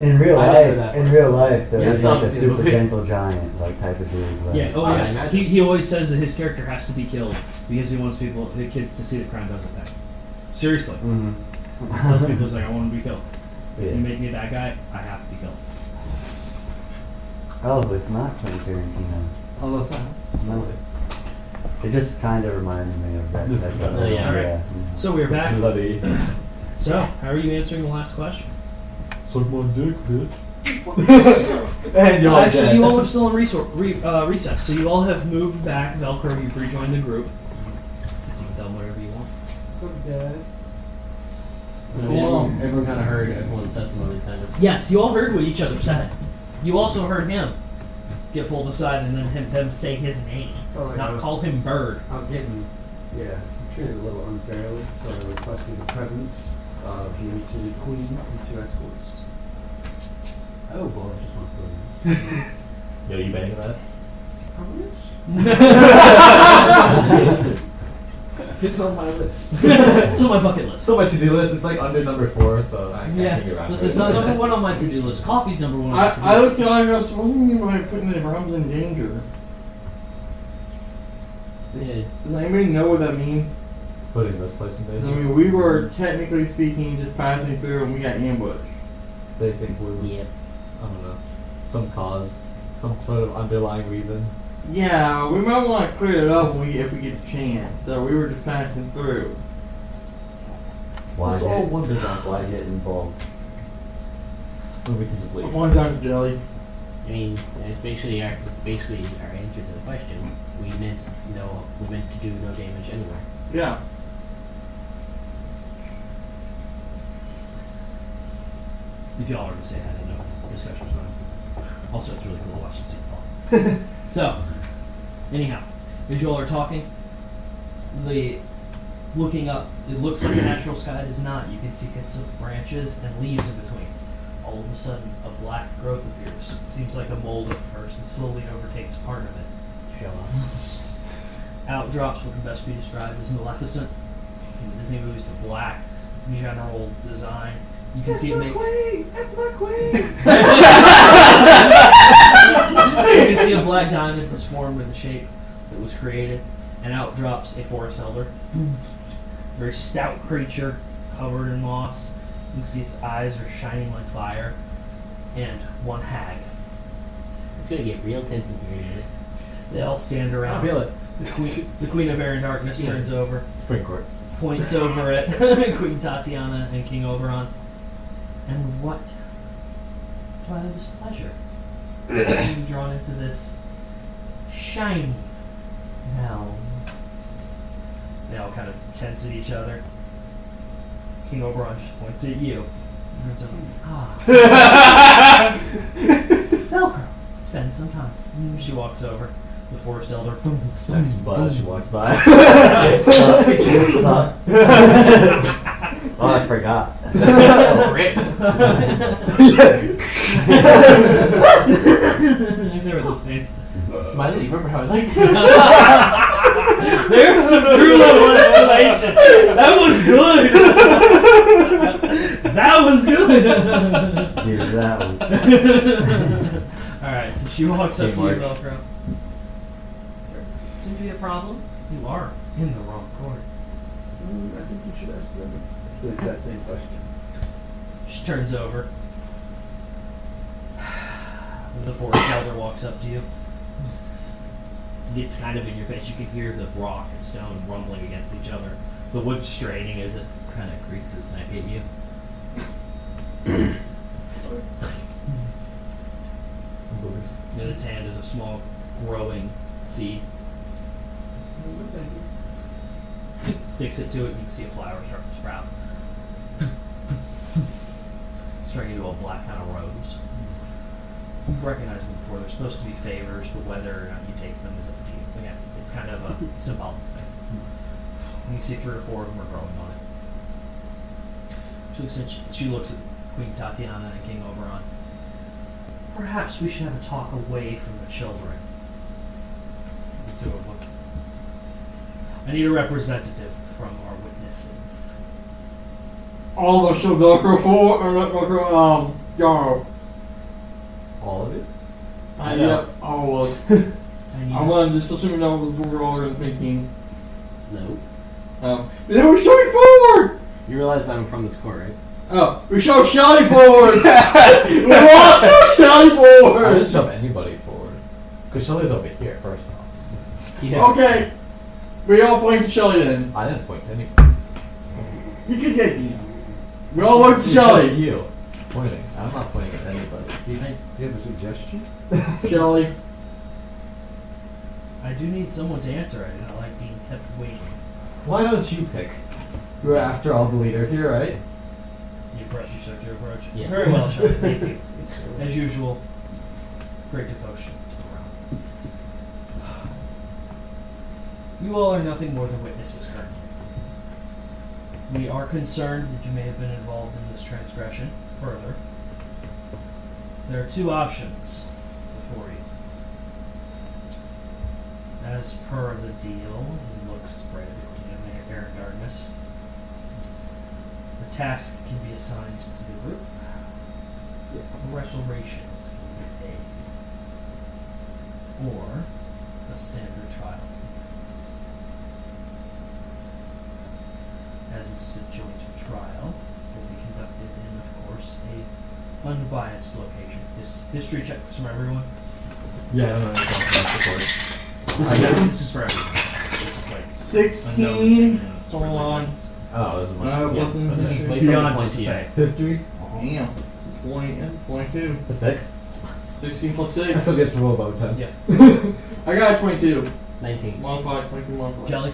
In real life, though, Yeah, he's like a some super movie. gentle giant, like type of dude. Like, Yeah. Oh I yeah. imagine. He always says that his character has to be killed because he wants the kids to see that crime doesn't pay. Seriously. Mhm. Tells people he's like, I want to be killed. If Yeah. you make me a bad guy, I have to be killed. Oh, it's not Quentin Tarantino. Oh, that's not. No. It just kind of reminded me of that. That's Oh, yeah. Alright. So we're back. Bloody. So, how are you answering the last question? Suck my dick, bitch. And you're Actually, dead. you all are still in recess, so you all have moved back. Velcro, you've rejoined the group. You can tell them whatever you want. Everyone kind of heard everyone's testimonies, kind of. Yes, you all heard what each other said. You also heard him get pulled aside and then them say his name, not call him Bird. I was getting, treated a little unfairly, so I requested the presence of the Intuitive Queen and 2 escorts. Oh boy, I just want to put in. Yo, you banging that? How much? It's on my list. It's on my bucket list. Still my to-do list. It's like under number 4, so I can't Yeah, figure out. this is not number 1 on my to-do list. Coffee's number 1 on my to-do I list. was telling us, what do you mean by putting the Brahms in danger? Yeah. Does anybody know what that means? Putting this place in I danger. mean, we were technically speaking just passing through and we got ambushed. They think we're, I don't know, some cause, some sort of underlying reason. Yeah, we might want to clear it up if we get the chance. So we were just passing through. Why Let's all get, wonder that. why get involved? Or we can just leave. One time, Jelly. I mean, it's basically our answer to the question. We meant to do no damage anywhere. Yeah. If y'all already say that, I know discussion's going. Also, it's really cool to watch the scene fall. So, anyhow, as y'all are talking, looking up, it looks like a natural sky. It is not. You can see bits of branches and leaves in between. All of a sudden, a black growth appears. It seems like a mold at first and slowly overtakes part of it. Show up. Out drops what can best be described as Maleficent. In the Disney movies, the black general design. You can see it makes. That's my queen! You can see a black diamond is formed in the shape that was created, and out drops a forest elder. Very stout creature, covered in moss. You can see its eyes are shining like fire, and one hag. It's gonna get real tense in here, dude. They all stand around. I feel it. The Queen of Air and Darkness turns over, Spring court. points over at Queen Tatiana and King Oberon. And what do I have this pleasure to be drawn into this shiny realm? They all kind of tense at each other. King Oberon just points at you. And turns over, Velcro, it's been some time. She walks over. The forest elder Smacks some butt as she walks by. It's stuck. It's stuck. Oh, I forgot. There were those names. Miley, remember how I like There was some true level explanation. That was good. That was good. Use that one. Alright, so she walks up to you, Teamwork. Velcro. Seems to be a problem. You are in the wrong court. I think you should ask them the exact same question. She turns over. The forest elder walks up to you. Gets kind of in your face. You can hear the rock and stone rumbling against each other. The wood straining as it kind of creaks its neck at you. In its hand is a small growing seed. Sticks it to it, and you can see a flower start to sprout. It's turning into a black kind of rose. You've recognized them before. They're supposed to be favors, but whether or not you take them is up to you. Again, it's kind of a symbolic thing. And you see 3 or 4 of them are growing on it. She looks at Queen Tatiana and King Oberon. Perhaps we should have a talk away from the children. The 2 of them. I need a representative from our witnesses. All of us should Velcro forward, or let Velcro, Jarl. All of it? I know. Yep, all of us. And you, I'm gonna just assume that was what we're all thinking. No. Then we show me forward! You realize I'm from this court, right? Oh, we show Shelly forward! We all show Shelly I forward! didn't shove anybody forward. Because Shelly's over here, first off. Yeah. Okay. We all point to Shelly then. I didn't point to anybody. You can get you. We all look to It's just Shelly. you pointing. I'm not pointing at anybody. Do you have a suggestion? Shelly. I do need someone to answer. I do not like being kept waiting. Why don't you pick? You're after all the leader here, right? You approach, you start to approach. Yeah. Very well, Shelly. Thank you. As usual, great devotion to the realm. You all are nothing more than witnesses currently. We are concerned that you may have been involved in this transgression. Further, there are two options before you. As per the deal, he looks right at the Aaron Darkness. The task can be assigned to the group. Reparations can be paid. Or a standard trial. As this is a joint trial, will be conducted in, of course, a unbiased location. History checks from everyone. Yeah, I don't know anything about the court. This is for everyone. This is like 16. a known thing in Hold on. religions. Oh, this is my No, it yeah, wasn't. okay. This is Wait beyond for the just point the here. pay. History? Damn. 22. A 6? 16 plus I 6. still get to roll about 10. Yeah. I got 22. 19. Modified, 22 modified. Jelly?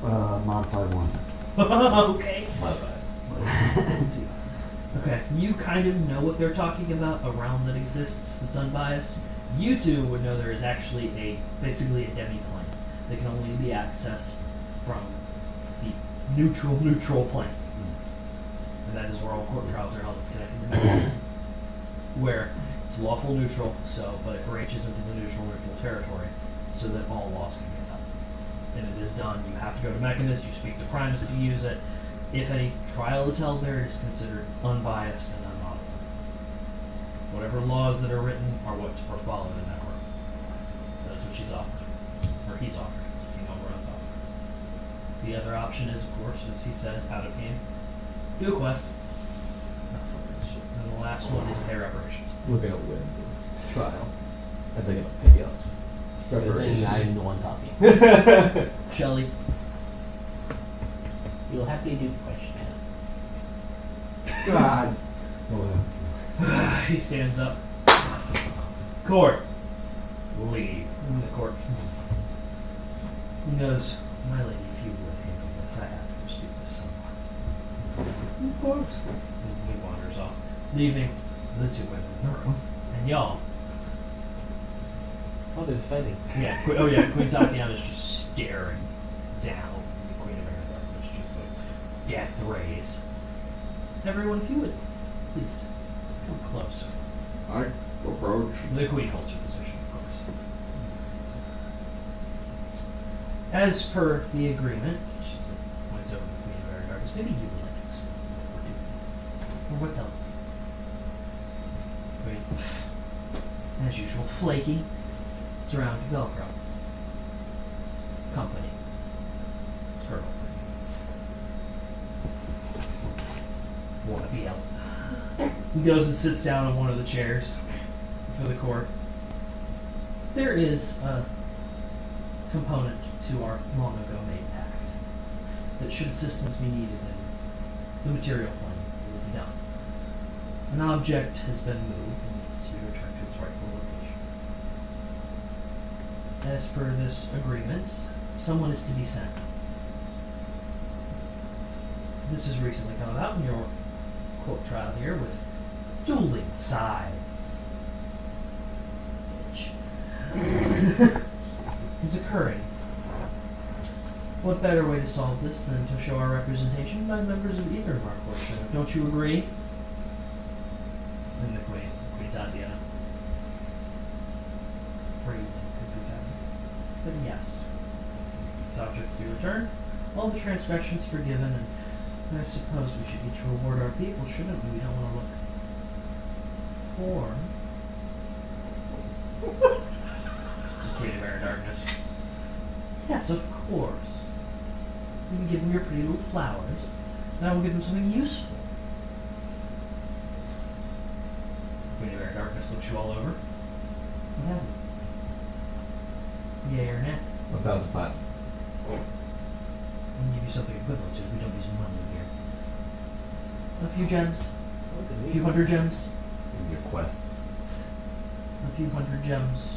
Modified 1. Okay. Modified. Okay. You kind of know what they're talking about, a realm that exists that's unbiased. You two would know there is actually basically a demi-plane that can only be accessed from the neutral plane. And that is where all court trials are held. It's connected to Memphis, where it's lawful neutral, but it branches into the neutral territory so that all laws can be done. And it is done. You have to go to Mechanist, you speak to Primus to use it. If any trial is held there, it is considered unbiased and unmodified. Whatever laws that are written are what's followed in that room. That's what she's offering. Or he's offering. King Oberon's offering. The other option is, of course, as he said, out of game. Do a quest. And the last one is pay reparations. We're gonna win this trial. And they're gonna pay us. And Reparations. I'm the one talking. Shelley, You'll happily do the question. God. he stands up. Court, leave. And the court. He goes, my lady, if you would handle this, I have to speak with someone. Of course. And he wanders off, leaving the two women in the room. And y'all, Oh, there's fighting. yeah, Queen Tatiana's just staring down the Queen of Arendar. It's just like death rays. Everyone, if you would, please, come closer. I approach. The Queen holds her position, of course. As per the agreement, she points over to the Queen of Arendar, goes, maybe you would like to explain what we're doing. Or what the Queen, as usual, flaky. Surround Velcro. Company. Turtle. Wannabe elf. He goes and sits down on one of the chairs for the court. There is a component to our long ago made pact that should assistance be needed in the material plane, it will be done. An object has been moved and needs to be returned to its rightful location. As per this agreement, someone is to be sent. This has recently come about in your court trial here with dueling sides. Which is occurring. What better way to solve this than to show our representation by members of either of our courts? Don't you agree? And the Queen Tatiana. Freezing. But yes, it's object to be returned, all the transgressions forgiven, and I suppose we should each reward our people, shouldn't we? We don't want to look Or Queen of Air Darkness. Yes, of course. You can give them your pretty little flowers, and I will give them something useful. Queen of Air Darkness looks you all over. What have you? Yay or nay? 1,005. I can give you something equivalent to if we don't use money here. A few gems. A few hundred gems. Your quests. A few hundred gems.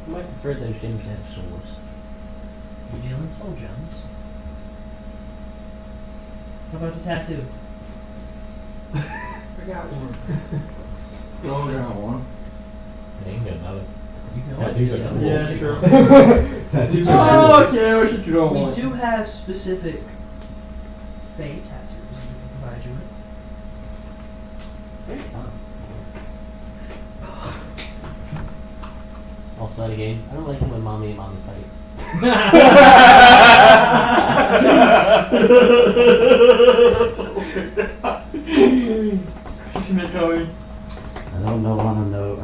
I might prefer those gems to have swords. You deal in soul gems. How about a tattoo? I got one. Y'all got one. I ain't got another. You can Tattoos always are get cool. a Yeah, multi- sure. Tattoos Oh, okay, what should you don't We want? do have specific fey tattoos we can provide you with. Also, that again, I don't like it when mommy and mommy fight. Isn't it going? I do not want to know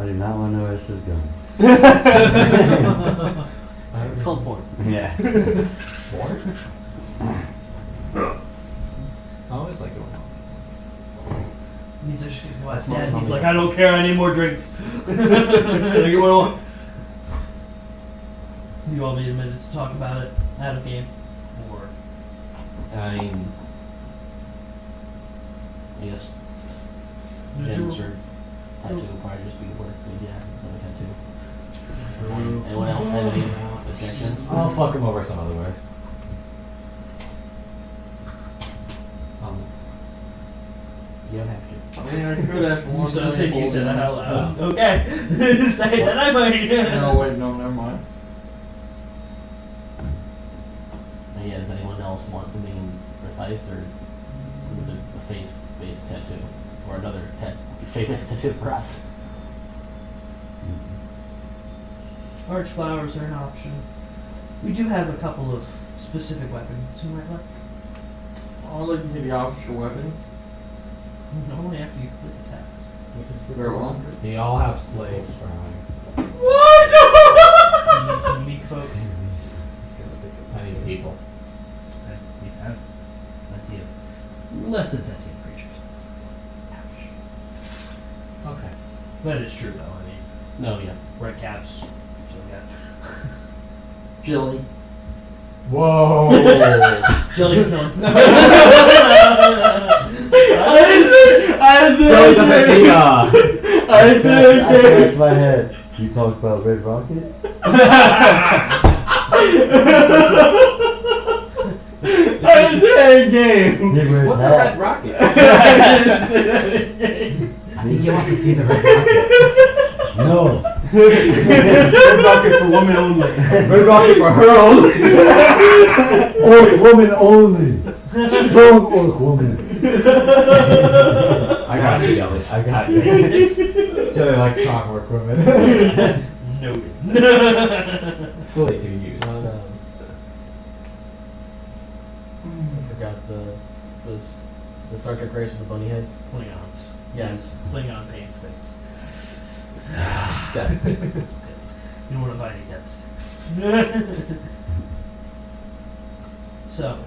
where this is going. It's called porn. Yeah. Porn? I always like it when Means I just get glass dad. He's like, I don't care, I need more drinks. I get what I want. You all need a minute to talk about it out of game. Or I mean, I guess gems or tattoo would probably just be worth it. Yeah, some tattoo. Anyone else have any objections? I'll fuck him over some other way. You don't have to. I mean, I could have you one. said that out loud. Okay. Say that I might. No, wait, no, never mind. And yeah, does anyone else want something precise or with a faith-based tattoo? Or another faith-based tattoo for us? Arch flowers are an option. We do have a couple of specific weapons you might like. I'd like to hear the official weapon. Only after you complete the task. Very well. They all have slaves for hire. You need some meek folk. I need people. We have plenty of less than sentient creatures. Ouch. Okay. That is true, though. I mean, No, yeah. red caps. So yeah. Jilly. Whoa! Jelly killing. Joey doesn't need I scratched my head. You talked about Red Rocket? I didn't say any game. He wears What's a that. red rocket? I didn't say that in game. I need You want to see the red rocket? No. Red Rocket for women only. Red rocket for her only. Orc woman only. Strong orc woman. I got you, Jelly. I got you. Jelly likes clockwork women. Noted. Fully to use. I forgot the Star Trek race with the bunny heads. Klingons. Yes. Klingon paint sticks. That sticks. You don't want to buy any death sticks. So,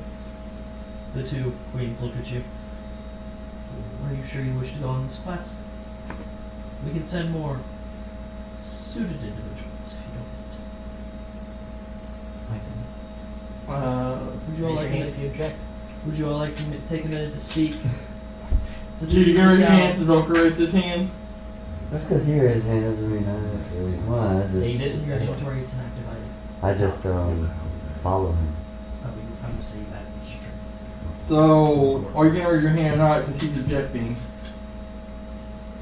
the two queens look at you. Are you sure you wish to go on this quest? We can send more suited individuals if you don't. I can. Would you all like if you object. Would you all like to take a minute to speak? To Did you speak give her this your out? hand so don't raise his hand? Just because he raised hand doesn't mean I really want. Yeah, you I did. just, Your inventory is not divided. I just follow him. I'm going to say that it's true. So, are you gonna raise your hand or not because he's objecting?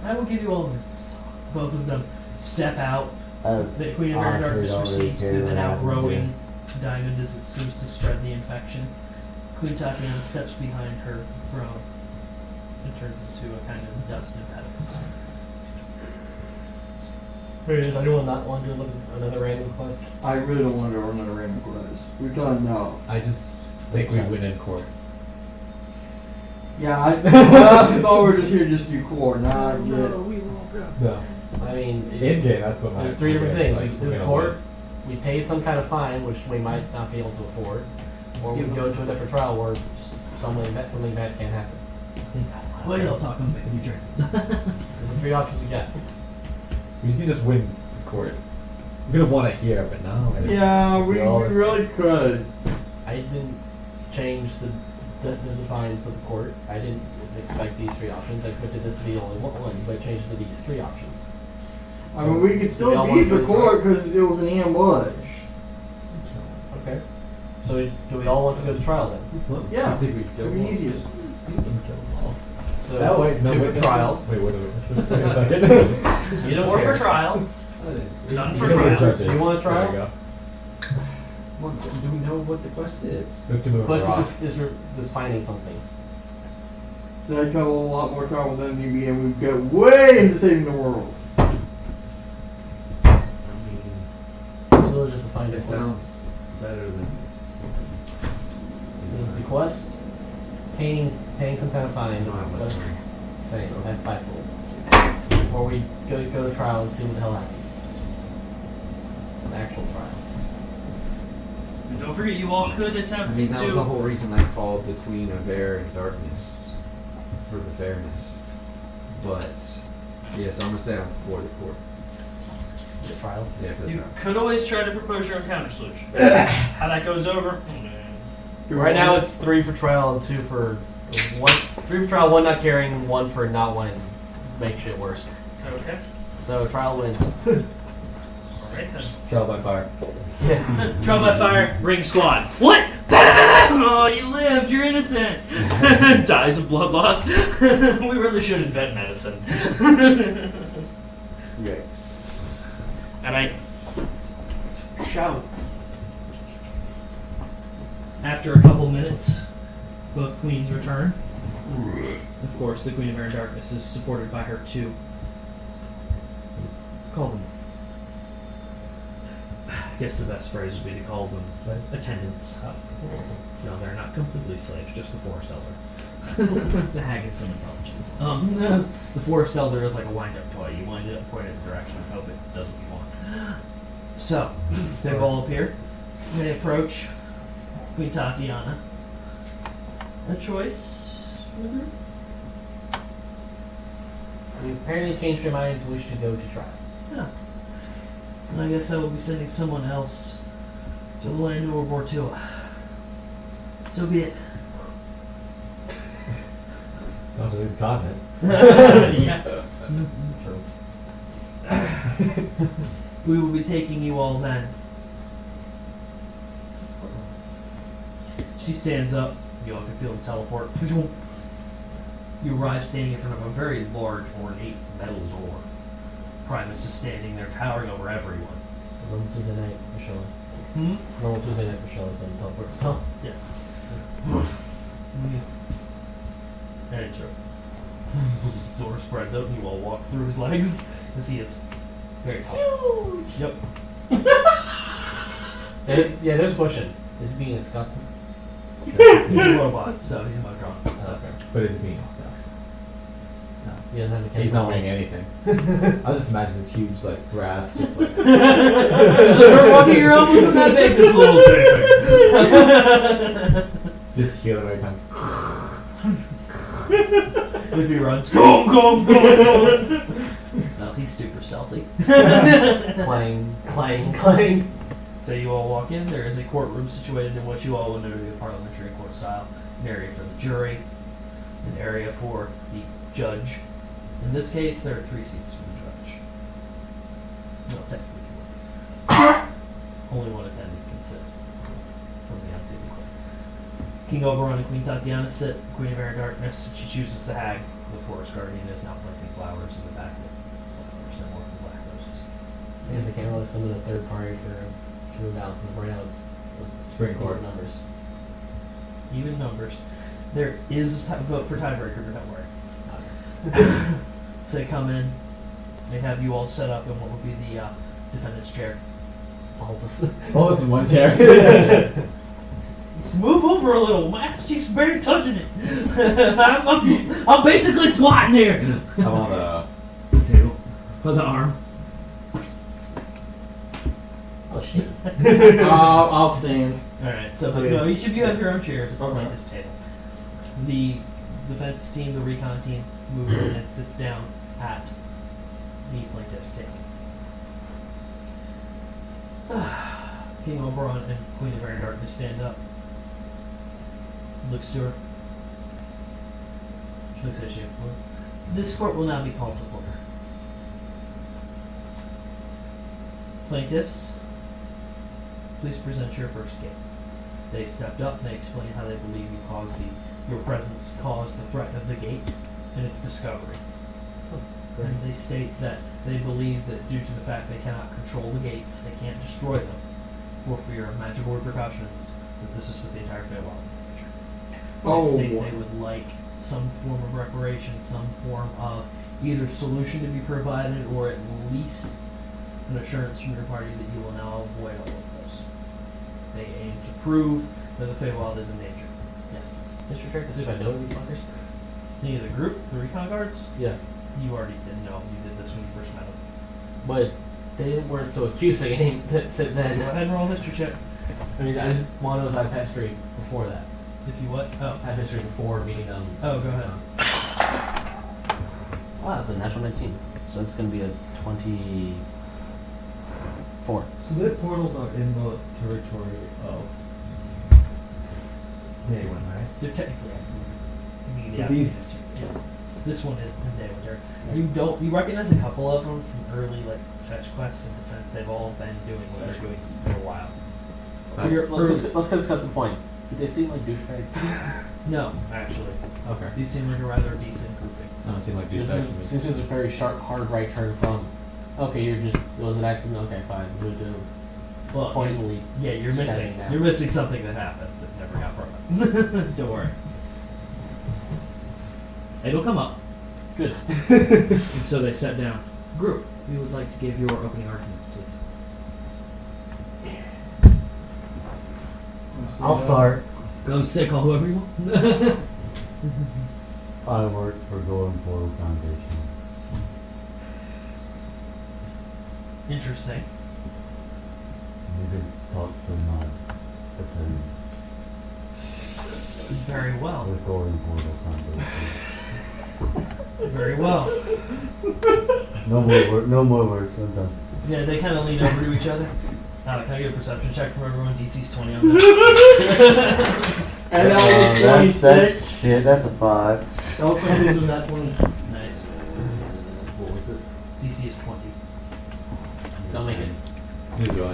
I will give you all of them. Both of them step out. I The Queen of Air honestly Darkness don't really recedes care through what an happens outgrowing diamond as it seems to spread the infection. Queen Tatiana steps behind her throne and turns into a kind of dust and petals. Does anyone not want to look at another random quest? I really don't want to run another random quest. We've done enough. I just think we win in court. Yeah, I thought we were just here to just do core, not No, get. we No. I mean, In game, that's what there's three different things. Like, We do the court, we pay some kind of fine, which we might not be able to afford, or we go to a different trial where something bad can't happen. Wait, I'll talk. I'm making you drink. There's the three options we got. You can just win the court. I'm gonna want to hear, but no. Yeah, we all- really could. I didn't change the defines of the court. I didn't expect these three options. I expected this to be only one, but I changed it to these three options. I mean, we could Do we still all beat wanna the go to court because it was an ambush. Okay. So do we all want to go to trial then? Yeah, I think we it'd killed be one. easiest. So No, wait, no, two wait, for trial. Wait, wait a minute. Wait a second. You don't Four care. for trial. None for You know the trial. judges. You want a trial? There you go. Do we know what the quest is? We have to move Plus, a rock. is finding something. That'd come a whole lot more trouble than me, and we'd get way into saving the world. So just to find It it. sounds better than Is the quest paying some kind of fine? I don't have much. Same. So- I have 5 total. Or we go to trial and see what the hell happens. An actual trial. And don't forget, you all could attempt I mean, that was to. the whole reason I called the Queen of Air and Darkness for the fairness. But yes, I'm gonna say I'm for the court. The trial. Yeah, for the You trial. could always try to propose your own counter solution. How that goes over? Right now it's 3 for trial and 2 for 1. 3 for trial, 1 not caring, 1 for not wanting to make shit worse. Okay. So trial wins. Alright then. Trial by fire. Yeah. Trial by fire, ring squad. What? Oh, you lived. You're innocent. Dies of blood loss. We really should invent medicine. Yikes. And I shout. After a couple minutes, both queens return. Of course, the Queen of Air and Darkness is supported by her two. Call them. I guess the best phrase would be to call them attendants. No, they're not completely slaves, just the Forest Elder. The hag has some intelligence. The Forest Elder is like a wind-up toy. You wind it up, point it in a direction, and hope it does what you want. So, they've all appeared. They approach Queen Tatiana. A choice? We apparently changed our minds and we should go to trial. Yeah. And I guess I will be sending someone else to the land of World War II. So be it. Not to the continent. Yeah. True. We will be taking you all then. She stands up. You all can feel the teleport. You arrive standing in front of a very large, ornate metal door. Primus is standing there, towering over everyone. Normal Tuesday night for Shelley. Normal Tuesday night for Shelley then teleport spell. Yes. Enter. The door spreads out and you all walk through his legs as he is very tall. Yep. Yeah, there's a question. Is he being disgusting? He's a robot, so he's not drunk. So. But it's me. No. He doesn't have a He's not wearing anything. I just imagine this huge, like, grass, just like. So you're walking around with him that big, this little chick. Just hear them every time. If he runs, go, go, go, go. No, he's super stealthy. Clang, clang, clang. So you all walk in. There is a courtroom situated in what you all would know to be a parliamentary court style. An area for the jury, an area for the judge. In this case, there are 3 seats for the judge. Well, technically 4. Only one attendant can sit from the unseen court. King Oberon and Queen Tatiana sit. Queen of Air and Darkness. She chooses the hag. The forest guardian is now planting flowers in the back of it. Flowers that more than black roses. I guess I can't really summon a third party for true balance. Right now it's Spring court. numbers. Even numbers. There is a vote for tiebreaker, but don't worry. So they come in. They have you all set up in what would be the defendant's chair. All of us. Oh, it's in one chair. Just move over a little. My ass cheeks barely touching it. I'm basically squatting here. I'm on 2. For the arm. Oh shit. I'll stand. Alright, so Okay. no, each of you have your own chairs at the Okay. plaintiff's table. The defense team, the recon team, moves in and sits down at the plaintiff's table. King Oberon and Queen of Very Darkness stand up. Looks to her. She looks at you. This court will now be called to order. Plaintiffs, please present your first case. They stepped up and they explained how they believe your presence caused the threat of the gate and its discovery. And they state that they believe that due to the fact they cannot control the gates, they can't destroy them, for fear of magical repercussions, that this is what the entire Feywild in the future. They state they would like some form of reparation, some form of either solution to be provided, or at least an assurance from your party that you will now avoid all of those. They aim to prove that the Feywild is in danger. Yes. Mr. Trick to see if I know these fuckers. Any of the group, the recon guards, Yeah. you already didn't know. You did this when you first met them. But they weren't so accusing that said Go then. ahead and roll a history check. I mean, I just want to know if I have history before that. If you what? Oh. I have history before meeting them. Oh, go ahead. Wow, that's a natural 19. So that's going to be a 24. So the portals are in the territory of Day One, right? They're technically active. But these- This one is in Daywinter. You recognize a couple of them from early like fetch quests and defense. They've all been doing what they're doing for a while. Let's discuss the point. Do they seem like douchebags? No, actually, Okay. these seem like a rather decent grouping. No, it seemed like This douchebags to me. seems a very sharp, hard right turn from, okay, it was an accident, okay, fine, we'll do Well, pointedly. yeah, you're Standing missing. down. You're missing something that happened that never got brought up. Don't worry. It'll come up. Good. And so they sat down. Group, we would like to give your opening arguments, please. I'll start. Go sick, call whoever you want. I work for Golden Portal Foundation. Interesting. You did talk to my attorney Very well. with Golden Portal Foundation. Very well. No more work. No more work. I'm done. Yeah, they kind of lean over to each other. Can I get a perception check from everyone? DC's 20 on that. And now it's that's 26. shit. That's a 5. Also, this was at 20. Nice. What was it? DC is 20. Don't make it. Neither do I.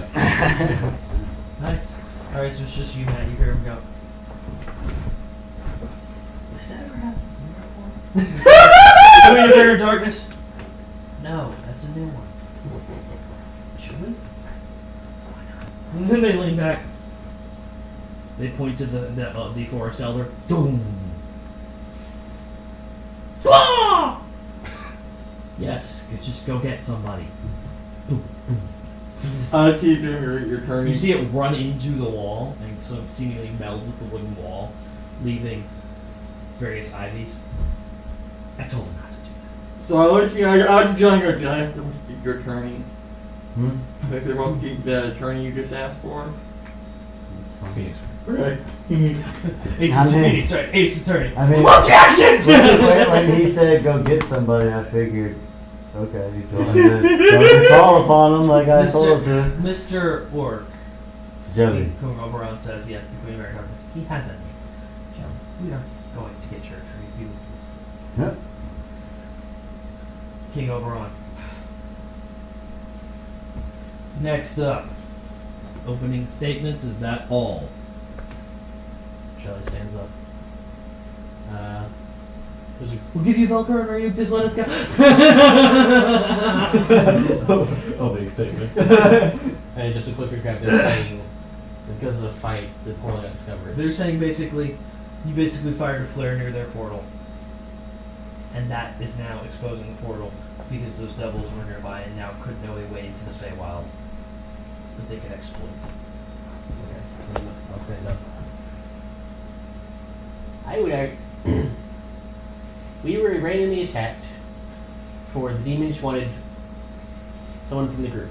Nice. Alright, so it's just you, Matt. You hear him go. Has that ever happened before? Queen of Air Darkness? No, that's a new one. Should we? Why not? And then they lean back. They point to the forest elder. Doom. Ah! Yes, just go get somebody. Boom, boom. Keep doing your turn. You see it run into the wall and so seemingly meld with the wooden wall, leaving various ivies. I told him not to do So I'll let you. I'll join your giant. Your attorney. Hmm? If they won't keep the attorney you just asked for. Phoenix. Right. that. Ace I mean- Phoenix, right? Ace Attorney. I mean, Objection! when he said go get somebody, I figured, okay, he's going to call upon him like I told him to. Mr. Orc. Joey. King Oberon says yes, the Queen of Air Darkness. He has a name. Joe, we are going to get your attorney. If you will, please. Yep. King Oberon. Next up, opening statements. Is that all? Shelly stands up. There's a We'll give you Velcro or you just let us go. Opening statement. And just a quick recap, they're saying because of the fight, the portal got discovered. They're saying basically, you basically fired a flare near their portal, and that is now exposing the portal because those devils were nearby and now could know a way into the Feywild that they could exploit. Okay, I'll stand up. I would act. We were randomly attacked for the demons wanted Someone from the group.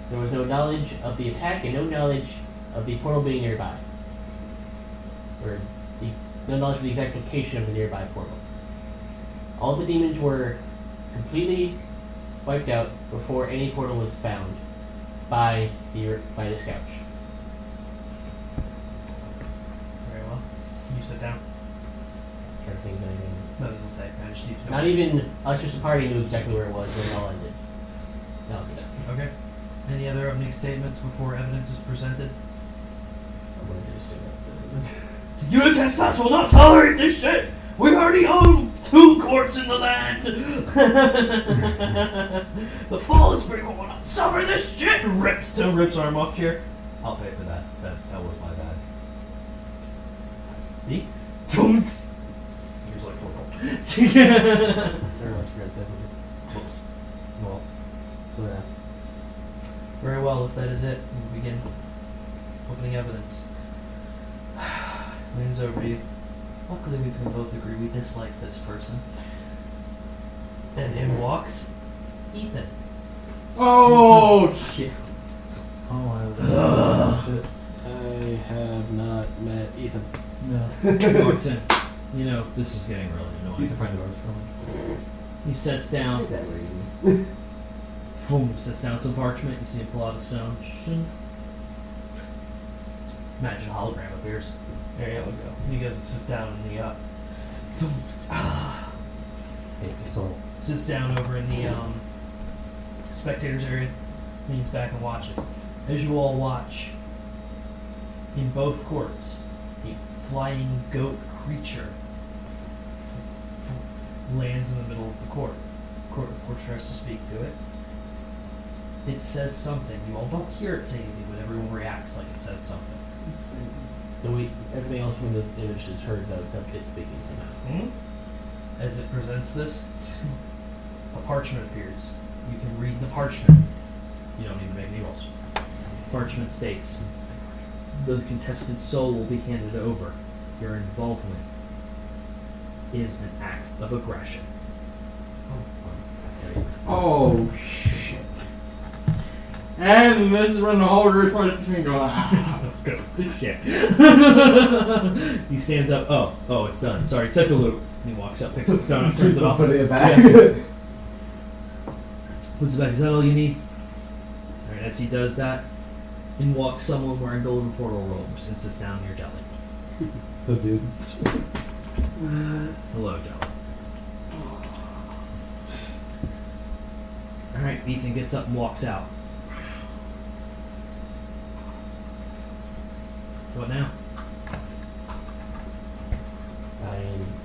There was no knowledge of the attack and no knowledge of the portal being nearby. Or no knowledge of the exact location of the nearby portal. All the demons were completely wiped out before any portal was found by the Scourge. Very well. You sit down. Trying to think of anything. No, I was gonna say, I just need to know. Not even Electricity Party knew exactly where it was when it all ended. Now sit down. Okay. Any other opening statements before evidence is presented? I'm going to just do that. The Unitex class will not tolerate this shit! We already own 2 courts in the land! The Fallen Spring will not suffer this shit! Rips arm off chair. I'll pay for that. That was my bad. See? Here's like 4 gold. Everyone's forgot to say something. Whoops. Well, so yeah. Very well, if that is it, we'll begin opening evidence. Leans over to you. Luckily, we can both agree we dislike this person. And in walks Ethan. Oh shit! Oh, I shit. I have not met Ethan. No. Walks in. You know, this is getting really annoying. He's a friend of ours. He sits down. Boom, sits down some parchment. You see him pull out a stone. Magic hologram appears. There you go. And he goes and sits down in the It's a soul. sits down over in the spectators area, leans back and watches. As you all watch, in both courts, a flying goat creature lands in the middle of the court. Court tries to speak to it. It says something. You all don't hear it say anything, but everyone reacts like it said something. So everything else from the image is heard though, except it speaking somehow. As it presents this, a parchment appears. You can read the parchment. You don't need to make any rolls. Parchment states, the contested soul will be handed over. Your involvement is an act of aggression. Oh shit! And this is when the whole group starts to go. Goes to shit. He stands up. Oh, it's done. Sorry, set the loop. And he walks up, picks the stone up, turns it off. Put it back. Yeah. Puts it back. Is that all you need? Alright, as he does that, in walks someone wearing golden portal robes and sits down near Jelly. So, dude. Hello, Jelly. Alright, Ethan gets up and walks out. What now?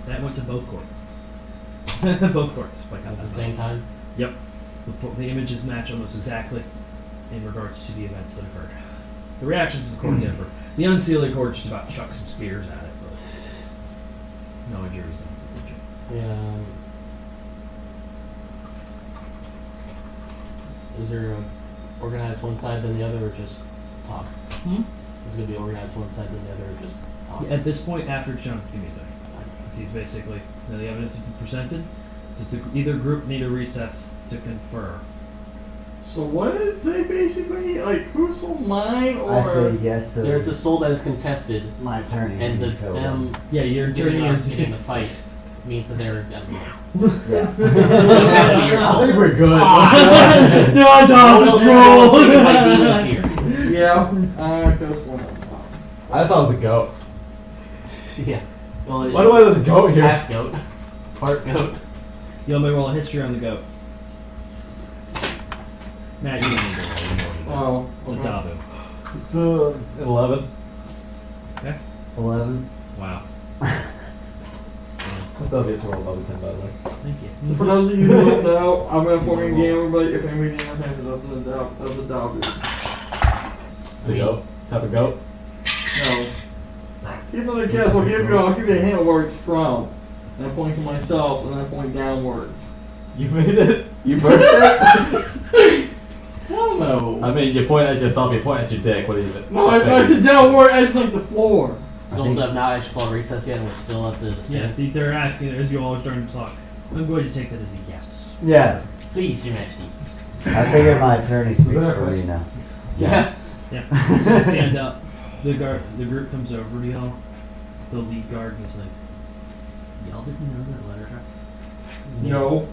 That went to both courts. Both courts. Like At the same time? Yep. The images match almost exactly in regards to the events that occurred. The reactions of the court differ. The unsealing court just about chucked some spears at it, but no injuries. Yeah. Is there organized one side than the other, or just talk? Is it going to be organized one side than the other, or just talk? At this point, after John, give me a second. He's basically, the evidence has been presented. Does either group need a recess to confer? So what did it say basically? Like who's soul mine or? I say yes. So There's the soul that is contested, my attorney. and the killed them Yeah, your getting attorney is in the fight means that they're. Yeah. has to be your I soul. think we're good. No, No one else is soul by demons here. Yeah. That's one. I just thought it was a goat. Yeah. Well, Why do I there's a goat here? half goat, part goat. You'll may roll a history on the goat. Matt, you don't need to roll. You know what it is. Oh, It's a okay. Dabu. It's 11. Okay. 11. Wow. I still have yet to roll above a 10, by the way. Thank you. So for those of you who don't know, I'm gonna form a gamer, but if anybody has it, that's a W. It's a goat. Type of goat. No. Even the guess, I'll give you a hint of where it's from. And I point to myself, and I point downward. You made it. You birthed it. Hell no. I mean, you point at yourself, you point at your dick. What is it? No, I said downward as like the floor. We also have not actually called recess yet, and we're still at the Yeah, stand. they're asking as you all are starting to talk. I'm going to take that as a yes. Yes. Please, Your Majesty. I figured my attorney speaks that a for me question? now. Yeah. Yeah. So you stand up. The group comes over to y'all. The lead guard is like, y'all didn't know that letter tracks? No.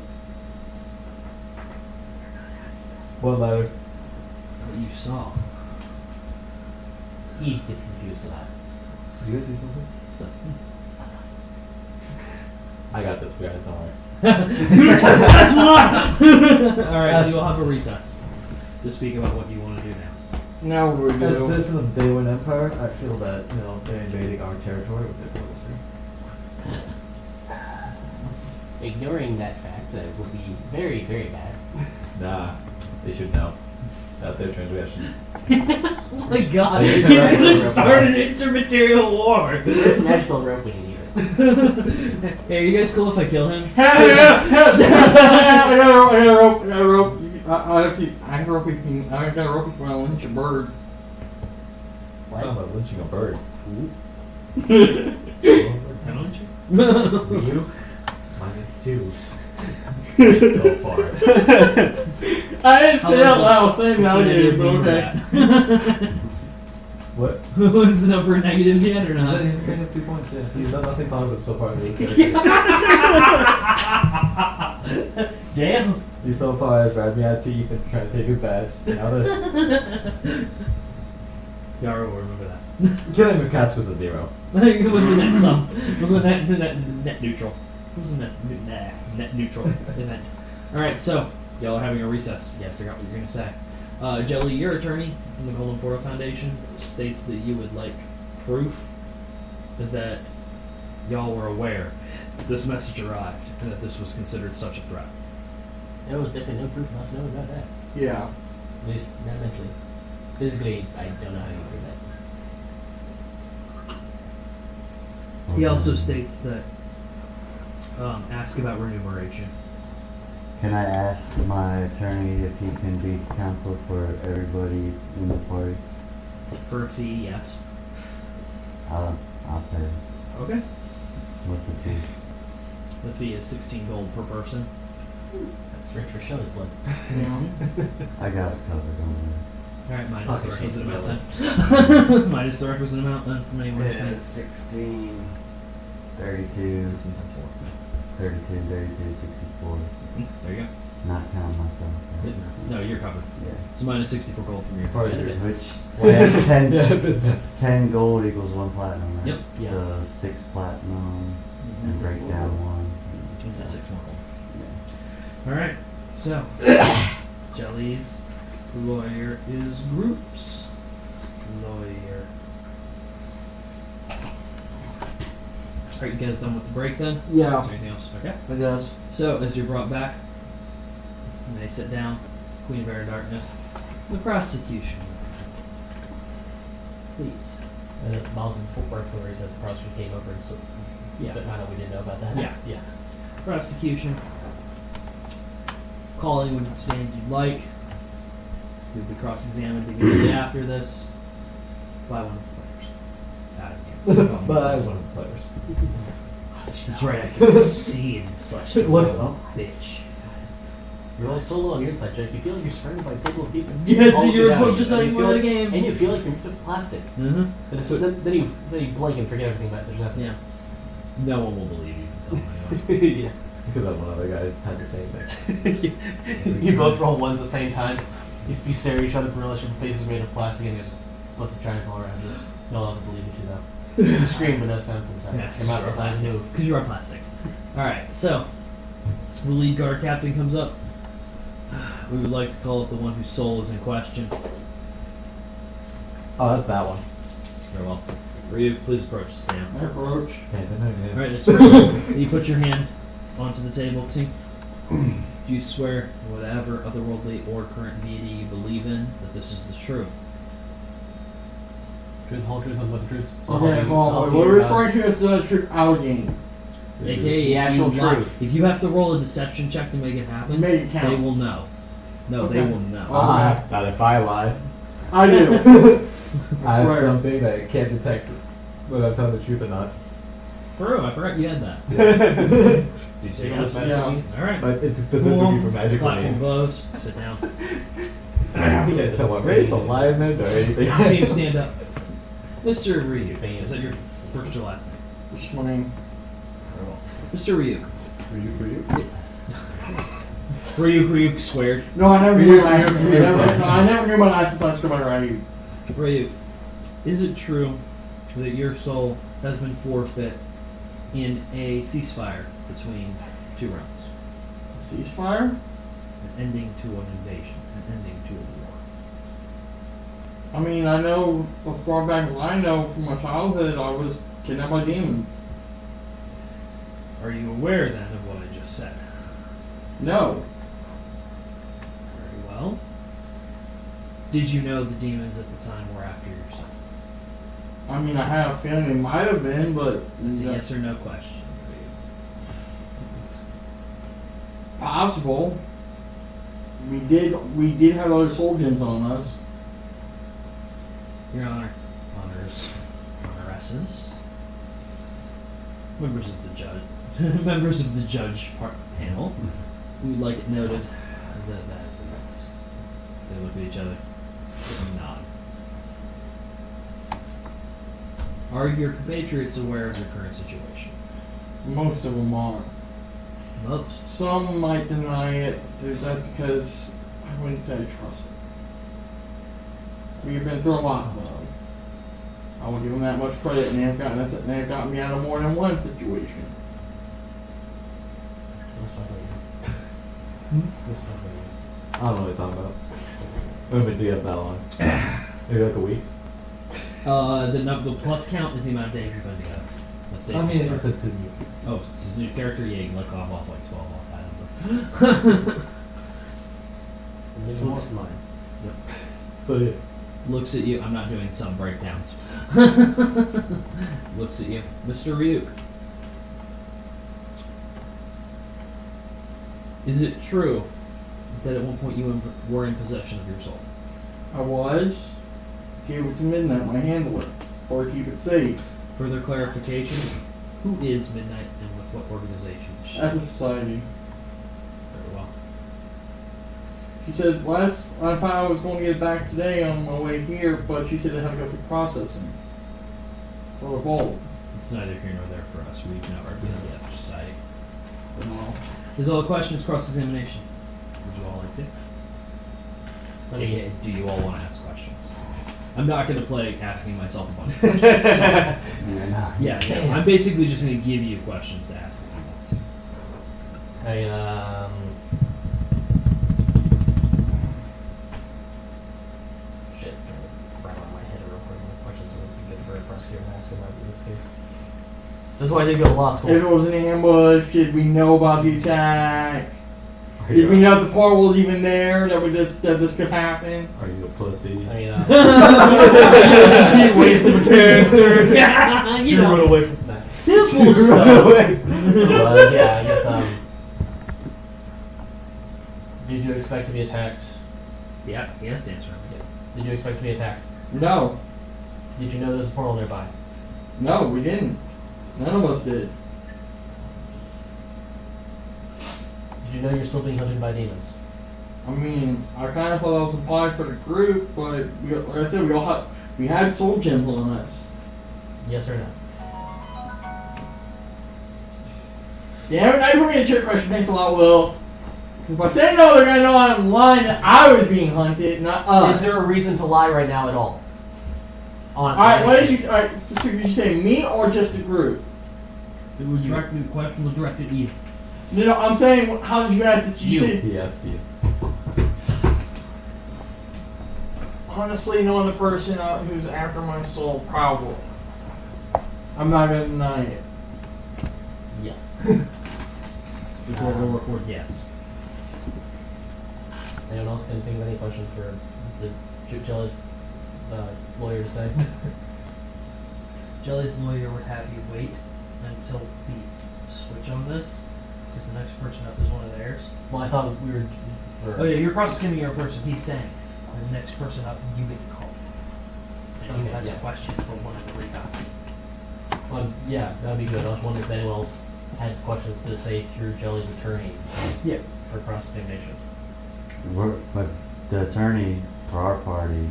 What letter? What you saw. He gets confused a lot. You guys see something? So, I got this, guys. Don't worry. that's one! Alright, so you'll have a recess to speak about what you want to do now. Now what do we As do? citizen of the Daywin Empire, I feel that they're invading our territory with their military. Ignoring that fact would be very, very bad. Nah, they should know that their transgressions. Oh my god, I he's think you're gonna right. start an intermaterial war! There's magical rope we need either. Hey, are you guys cool if I kill him? I got a rope. I got a rope when I lynch a bird. What? I'm about lynching a bird. Don't you? You? -2. So far. I didn't say out loud. I was saying the alligator, but okay. What? Was the number of negatives yet or No, not? he's bringing up 2 points, yeah. He's done nothing positive so far in this game. Damn. He so far has grabbed me out of teeth and trying to take his badge. Now this. Yara will remember that. Killing the cast was a 0. It was a net sum. It was a net neutral. It was a net neutral event. Alright, so, y'all are having a recess. Yeah, figure out what you're going to say. Jelly, your attorney from the Golden Portal Foundation states that you would like proof that y'all were aware that this message arrived and that this was considered such a threat. There was definitely no proof of us knowing about that. Yeah. At least not mentally. Physically, I don't know how you prove that. He also states that ask about remuneration. Can I ask my attorney if he can be counsel for everybody in the party? For a fee, yes. I'll pay. Okay. What's the fee? The fee is 16 gold per person. That's rich for show's blood. I got it covered, don't Alright, minus Fuck, the it's requisite changing amount my then. Minus the requisite amount then from anyone who worry. pays. 16, 32, 32, 64. There you go. Not counting myself. No, you're covered. Yeah. So minus 64 gold from your Part of benefits. Which, Yeah. 10, Yeah, it's been. 10 gold equals 1 platinum, right? Yep. Yeah. So 6 platinum and break down 1. Gives that 6 more gold. Yeah. Alright, so Jelly's lawyer is Group's lawyer. Are you guys done with the break then? Is Yeah. there anything else? Okay. I guess. So, as you're brought back, and they sit down, Queen of Air and Darkness, the prosecution. Please. And it Miles in footwork where he says the prosecutor came over and so Yeah. but found out we didn't know about that. Yeah. Yeah. Prosecution. Call anyone to the stand you'd like. You'll be cross-examined immediately after this by one of the players. Out of here. But I was one of the players. That's right, I can see in such a It looks little up. bitch. You're all solo on your inside, Jack. You feel like you're surrounded by a table of people. Yeah, so all you're looking down at just you, not and even you feel playing the like- game. And you feel like you're made of plastic. Mm-hmm. And so then you blink and forget everything about there's nothing. Yeah. No one will believe you until anyone. Yeah. Except that one other guys had the same thing. You both roll ones at the same time. If you stare at each other and realize your face is made of plastic and just puts a triangle around you, no one will believe you though. You scream but no sound comes out. Yes, Your mouth you're doesn't plastic. move. Because you are plastic. Alright, so the lead guard captain comes up. We would like to call up the one whose soul is in question. Oh, that's that one. Very well. Reeve, please approach the stand. I approach. Okay, then I did. Alright, Mr. You put your hand onto the table. See? Do you swear whatever otherworldly or current deity you believe in that this is the truth? Truth, whole truth, and what the truth. Okay, hold on. What we're referring to as the truth out game. AKA The actual you lie. truth. If you have to roll a deception check to make it happen, Make it count. they will know. No, they Okay. will know. Not if I lie. I do. I have swear. something that I can't detect whether I'm telling the truth or not. Faru, I forgot you had that. Do you say yes? Yeah. All right. But it's specifically for magical Platform means. glows. Sit down. You can't tell what race, alignment, or anything. You see him stand up. Mr. Ryuk. Is that your first or last name? Just wondering. Mr. Ryuk. For you? Ryuk squared. No, I never knew my last Ryuk. I never knew my last name until I Ryuk. Ryuk, is it true that your soul has been forfeit in a ceasefire between two realms? Ceasefire? An ending to an invasion, an ending to a war. I mean, I know as far back as I know from my childhood, I was kidnapped by demons. Are you aware then of what I just said? No. Very well. Did you know the demons at the time were after your son? I mean, I had a feeling it might have been, but That's a yes or no question. it's possible. We did have other soul gems on us. Your Honor, honors, honoresses, members of the judge, members of the judge panel, we'd like it noted that that is a yes. They look at each other and nod. Are your compatriots aware of your current situation? Most of them are. Most. Some might deny it. That's because I wouldn't say I trust it. We've been through a lot, though. I will give them that much credit, and they've gotten me out of more than one situation. I don't know what you're talking about. We haven't been together that long. Maybe like a week. The plus count is the amount of days you've been together. That's days I mean, since it's his oh, it's his new character. Yeah, you can look off like 12 off that number. Looks mine. So yeah. Looks at you. I'm not doing some breakdowns. Looks at you, Mr. Ryuk. Is it true that at one point you were in possession of your soul? I was. Gave it to Midnight, my handler, or keep it safe. Further clarification: who is Midnight and with what organization is she? At the society. Very well. She said I thought I was going to get it back today on my way here, but she said I had to go through processing for a vault. It's neither here nor there for us. We've not represented the other society. Well, Is all the questions cross-examination? Would you all like to? Okay, do you all want to ask questions? I'm not going to play asking myself a bunch of questions. So, yeah, I'm basically just going to give you questions to ask if you want to. I shit, trying to wrap around my head real quick. What questions would be good for a prosecutor to ask about in this case? That's why I did go to law school. if it was an ambush, did we know about the attack? Did we know the portal was even there that this could happen? Are you a pussy? I mean, He wasted a character. Yeah, you run know, away from that. simple stuff. But yeah, I guess, did you expect to be attacked? Yeah, he has to answer. Did you expect to be attacked? No. Did you know there was a portal nearby? No, we didn't. None of us did. Did you know you're still being hunted by demons? I mean, I kind of thought I was applied for the group, but like I said, we had soul gems on us. Yes or no? Yeah, now you're bringing a trick question. Thanks a lot, Will. Because by saying no, they're gonna know I'm lying that I was being hunted, not us. Is there a reason to lie right now at all? Honestly. Alright, what did you? Alright, specifically, did you say me or just the group? It was directed. The question was directed at you. No, I'm saying, how did you ask this? You. Said, He asked you. honestly, knowing the person who's after my soul, probably. I'm not gonna deny it. Yes. The court will record yes. Anyone else can think of any questions for the Jelly's lawyer to say? Jelly's lawyer would have you wait until the switch on this, because the next person up is one of theirs. Well, I thought we were. Oh yeah, you're prosecuting your person. He's saying the next person up, you get called, and he Okay, has yeah. a question for one of the three copies. Yeah, that'd be good. I was wondering if anyone else had questions to say through Jelly's attorney Yeah. for cross-examination. But the attorney for our party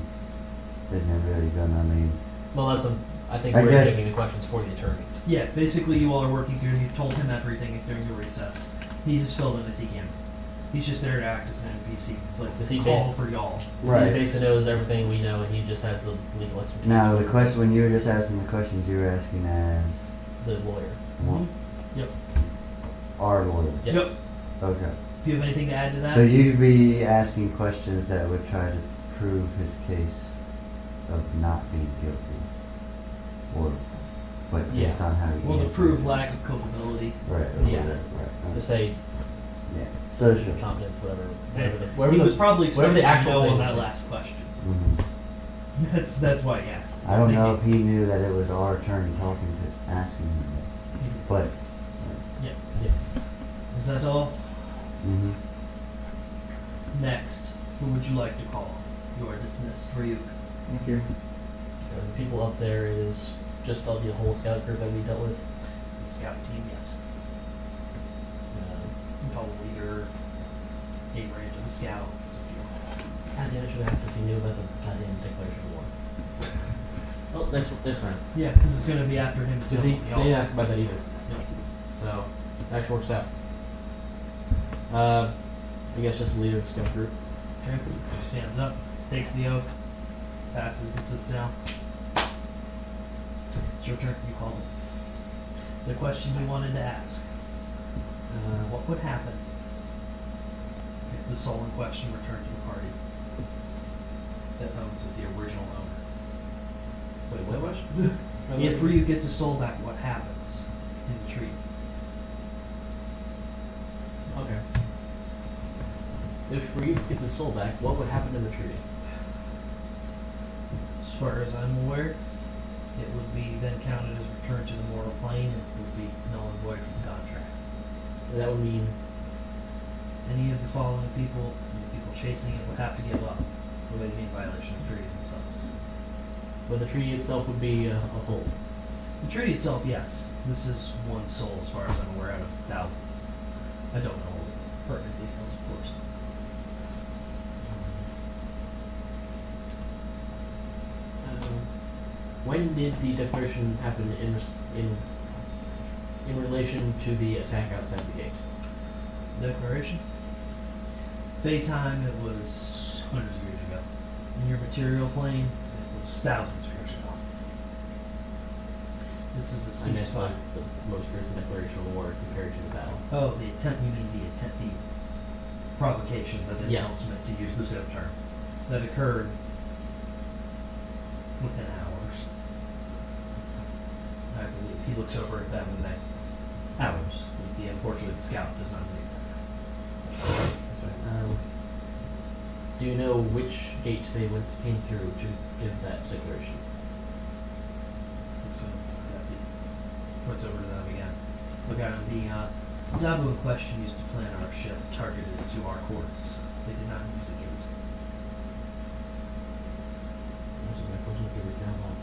isn't really gonna, I mean, Well, I think I we're guess- giving the questions for the attorney. Yeah, basically you all are working through, you've told him everything during the recess. He's as filled in as he can. He's just there to act as an NPC, Does he like, call base- for y'all. Right. He basically knows everything we know, and he just has the legal expertise. now the for question, when you were just asking the questions, you were asking as The lawyer. well, Yep. our lawyer. Yes. Yep. Okay. Do you have anything to add to that? So you'd be asking questions that would try to prove his case of not being guilty, or, but Yeah. based on how he Well, to answered prove it. lack of culpability. Right. Yeah. Right. To say Yeah. So sure. competence, whatever. He was probably whatever expecting the actual no thing on that would be. last question. Mhm. That's why he asked. I don't know if he knew that it was our attorney talking to asking him, but. Yeah. Yeah. Is that all? Mhm. Next, who would you like to call? You are dismissed. Ryuk. Thank you. The people up there is just all the whole scout group that we dealt with. Scout team, yes. Call leader, a random scout. God damn, I should have asked if he knew about the goddamn Declaration of War. Oh, that's fine. Yeah, because it's going to be after him. Because he didn't ask about that either. Yep. So, that actually works out. I guess just the leader of the scout group. Okay. Stands up, takes the oath, passes and sits down. It's your turn. You called him. The question you wanted to ask. What would happen if the soul in question returned to the party that owns it, the original owner? Wait, what question? If Ryu gets his soul back, what happens in the treaty? Okay. If Reed gets his soul back, what would happen to the treaty? As far as I'm aware, it would be then counted as return to the mortal plane and it would be null and void from the contract. That would mean Any of the following people, the people chasing it, would have to give up, or they'd be in violation of the treaty themselves. but the treaty itself would be a whole. The treaty itself, yes. This is one soul as far as I'm aware out of thousands. I don't know all the pertinent details, of course. When did the declaration happen in relation to the attack outside the gate? Declaration. Daytime, it was hundreds of years ago. In your material plane, it was thousands of years ago. This is a I meant by ceasefire. the most recent declaration of war compared to the battle. Oh, the attempt, you mean the attempt, the provocation, the Yes. announcement, to use the same term, that occurred within hours. I believe he looks over at them and they, hours. Unfortunately, the scout does not believe that. Do you know which gate they came through to give that declaration? So that puts over to them again. Look at him. The Dabu in question used to plan our shift targeted to our courts. They did not use a gate. Which is my question if it was now not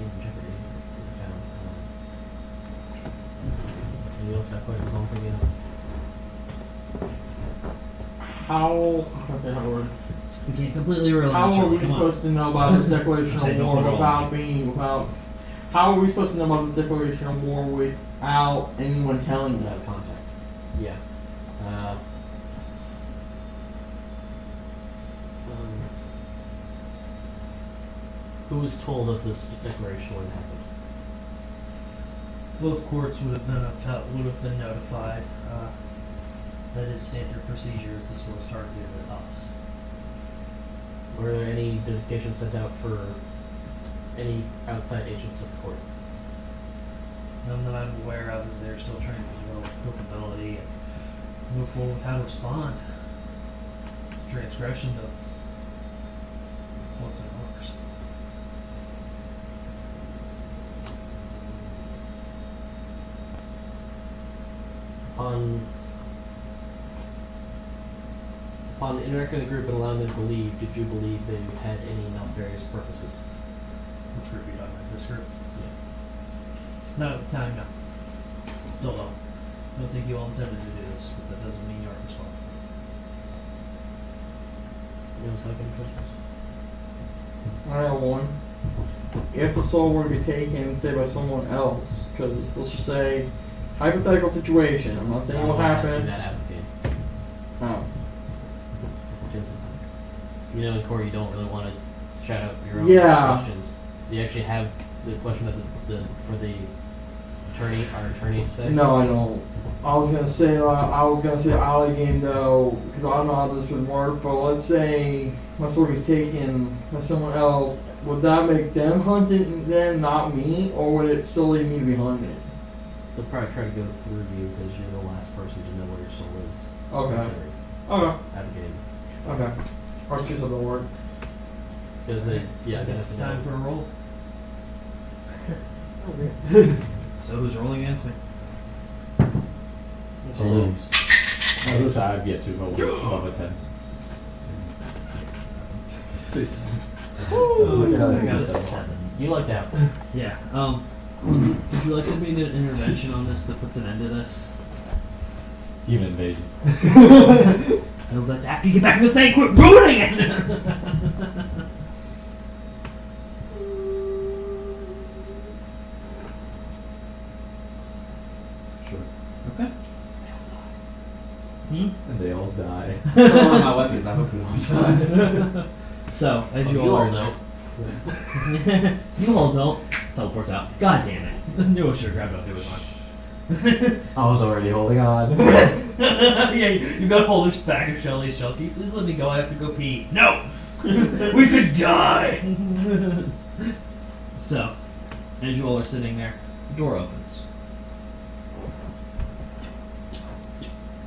in jeopardy if it found. Anyone else got questions on for me? How, okay, how word. We can't completely rely How on are we Come on. supposed to know about this declaration Say of no war for all. without, how are we supposed to know about this declaration of war without anyone telling Without us? contact. Yeah. Who was told of this declaration when it happened? Both courts would have been notified. That is standard procedure as this was targeted at us. Were there any notifications sent out for any outside agents of the court? None that I'm aware of as they're still trying to develop capability and move forward with how to respond. Transgression to what's in orders. Upon interacting with the group and allowing them to leave, did you believe they had any nefarious purposes? Which group are you talking about? This group? Not at the time, no. Still don't. I don't think you all intended to do this, but that doesn't mean you aren't responsible. You know, it's like in Christmas. I got one. If the soul were to be taken, say by someone else, because let's just say, hypothetical situation. I'm not saying I what was asking happened. that advocate. Oh. Just, you know, in court, you don't really want to shout out your own Yeah. questions. You actually have the question that for the attorney, our attorney to say. No, I don't. I was gonna say alley game though, because I don't know how this would work. But let's say my sword is taken by someone else. Would that make them hunted then, not me, or would it still leave me to be hunted? They'll probably try to go through you because you're the last person to know where your soul is. Okay. Okay. Advocating. Okay. Worst case of the word. Because they, So yeah, I they guess it's have to time know. for a roll. So who's rolling against me? To lose. At least I've yet to roll above a 10. Oh, Look at I how got a it's 7. You lucked out. Yeah. Would you like me to do an intervention on this that puts an end to this? Demon invasion. No, that's after you get back to the thing. Quit ruining it. Sure. Okay. Hmm? And they all die. My weapons, I hope they all die. So, as Oh, you you all all know, you all don't. Teleports out. God damn it! Knew I should have grabbed up the other times. I was already holding on. Yeah, you got Holder's back of Shelly. Shelby, please let me go. I have to go pee. No, we could die. So, as you all are sitting there, the door opens.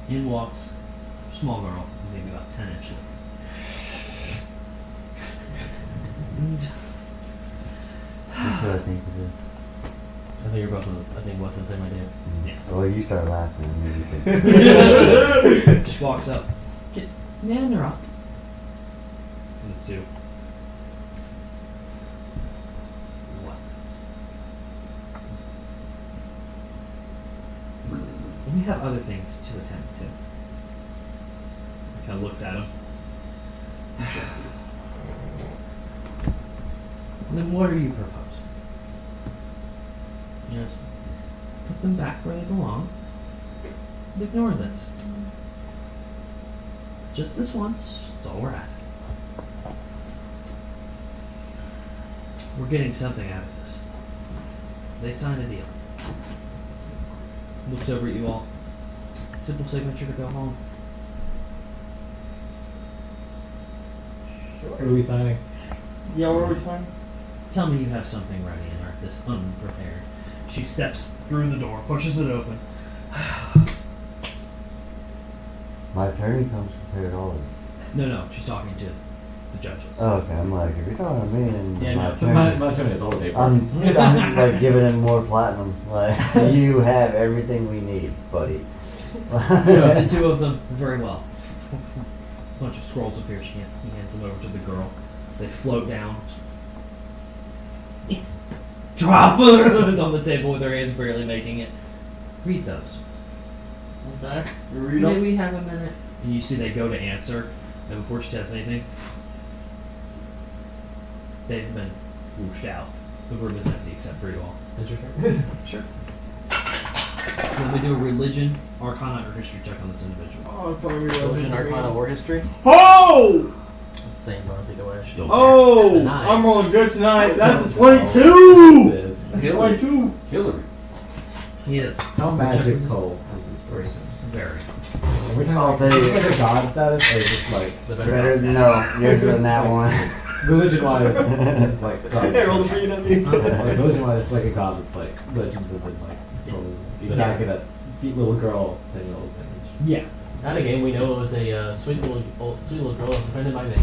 In walks a small girl, maybe about 10 inches. That's what I think it is. I think you're both on the, I think both on the same idea. Yeah. Well, you start laughing and then you think. Just walks up. Get man, they're up. And the two. What? We have other things to attend to. Kind of looks at him. Then what are you proposing? Just put them back where they belong. Ignore this. Just this once. That's all we're asking. We're getting something out of this. They signed a deal. Looks over at you all. Simple signature to go home. What are we signing? Yeah, what are we saying? Tell me you have something ready and are this unprepared. She steps through the door, pushes it open. My attorney comes prepared always. No, she's talking to the judges. Oh, okay, I'm like, if you're talking to me and Yeah, my no. attorney, My attorney is all day. I'm like giving him more platinum. Like, you have everything we need, buddy. The two of them, very well. A bunch of scrolls appear. He hands them over to the girl. They float down. Drop on the table with their hands barely making it. Read those. Okay. You read May them? we have a minute? And you see they go to answer, and before she says anything, they've been whooshed out. The room is empty except for you all. Is your turn? Sure. Let me do a religion, arcana, or history check on this individual. Oh, it's probably Religion, Arcana, or History? Oh! It's the same bonus either way. Don't Oh! That's a 9. I'm rolling good tonight. That's a 22! 22! Killer. He is. How magical is this person? Very. Are we talking I'll like, tell is you. this like a god status, or is this like The Better than no, yours than that one. religion-wise? This is like god. Hey, roll the green on me. Like religion-wise, it's like a god that's like legends have been like told exactly that little girl 10-year-old image. Yeah. Not a game we know it was a sweet little girl was offended by me.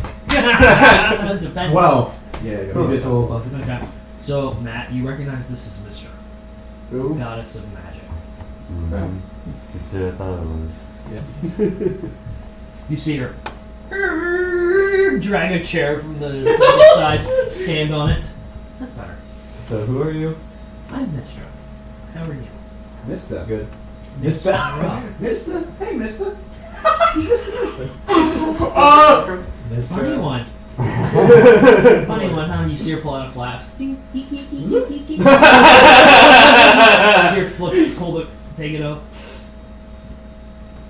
Depends. 12. Yeah, So be told. Okay. So, Matt, you recognize this as Mr. Who? Goddess of Magic. Mm-hmm. Consider I thought it was. Yeah. You see her drag a chair from the side, stand on it. That's better. So who are you? I'm Mr. How are you? Mister. Good. Mr. Rob. Mister? Hey, mister. Mister. Funny one. Funny one, huh? You see her pull out a flask. See her flip, hold it, take it up.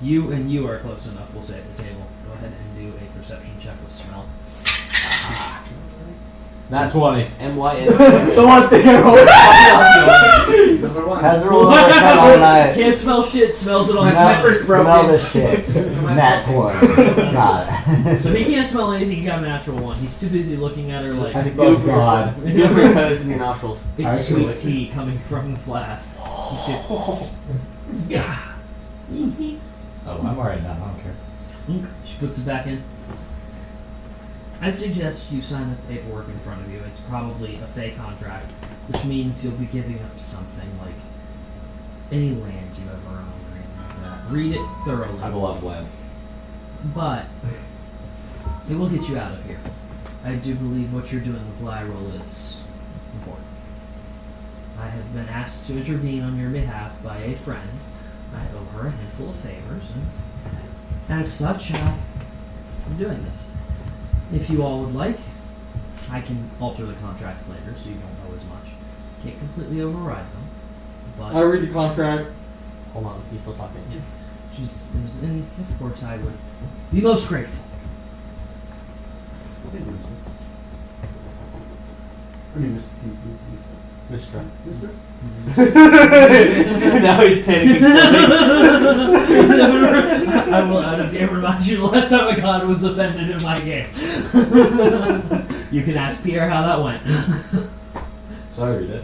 You and you are close enough, we'll say, at the table. Go ahead and do a perception check with smell. Not 20. MYS. The one thing I always Number one. Has a roll of 10 all night. Can't smell shit, smells it on Smell this shit. Nat 20. Got it. So he can't smell anything, he got a natural one. He's too busy looking at her like, I Do smell it for God. your, do it for your feathers in your nostrils. it's sweet tea coming from the flask. You see, yeah. Oh, I'm alright now. I don't care. She puts it back in. I suggest you sign the paperwork in front of you. It's probably a fey contract, which means you'll be giving up something like any land you ever owned or anything like that. Read it thoroughly. I have a lot of land. But it will get you out of here. I do believe what you're doing with Lyral is important. I have been asked to intervene on your behalf by a friend. I owe her a handful of favors, and as such, I'm doing this. If you all would like, I can alter the contracts later so you don't know as much. Can't completely override them, but I read the contract. Hold on, he's still talking. Yeah. And of course I would be most grateful. I mean, Mr. Mister? Now he's panicking. I will out of game remind you the last time a god was offended in my game. You can ask Pierre how that went. So I read it.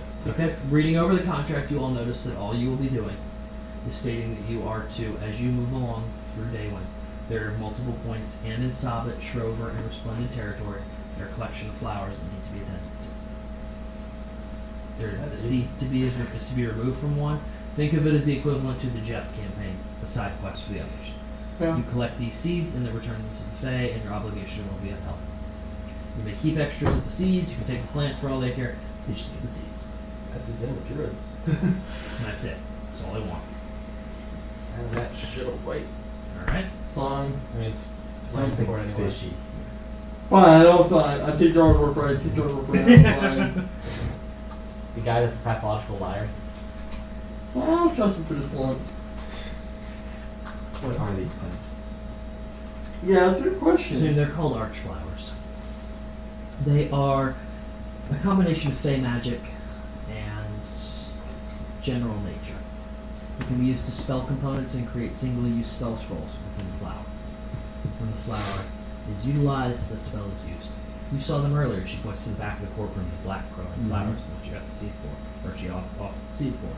Reading over the contract, you all notice that all you will be doing is stating that you are to, as you move along through Daywin, there are multiple points, and in Sabbat, Shrover, and Resplendent territory, there are a collection of flowers that need to be attended to. The seed to be is to be removed from one. Think of it as the equivalent to the Jeff campaign, a side quest for the others. Yeah. You collect these seeds and then return them to the Fae, and your obligation will be upheld. You may keep extras of the seeds. You can take the plants for all they care. They just need the seeds. That's his name, you're right. And that's it. That's all they want. Sign that shit away. All right. Sign. I mean, it's Something's for anyway. fishy. Fine, I don't sign. I take your word for it. I take your word for it. Fine. The guy that's a pathological liar. Well, I'll trust him for this once. What are these things? Yeah, that's a good So question. they're called archflowers. They are a combination of fey magic and general nature. They can be used to spell components and create single-use spell scrolls within the flower. When the flower is utilized, that spell is used. You saw them earlier. She points to the back of the courtroom, the black growing flowers, that she got the seed for, or she off the seed for.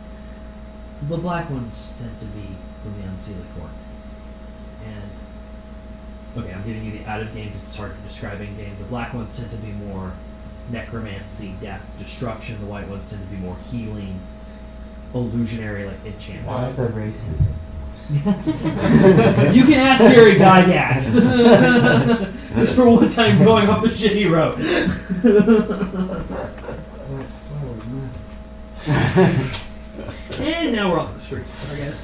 The black ones tend to be from the Unseelie Court. And okay, I'm giving you the out of game because it's hard to describe in game. The black ones tend to be more necromancy, death, destruction. The white ones tend to be more healing, illusionary, like enchantment. Why the racism? You can ask Gary Gygax. Just for one time going off the shitty road. And now we're off the street. Sorry, guys.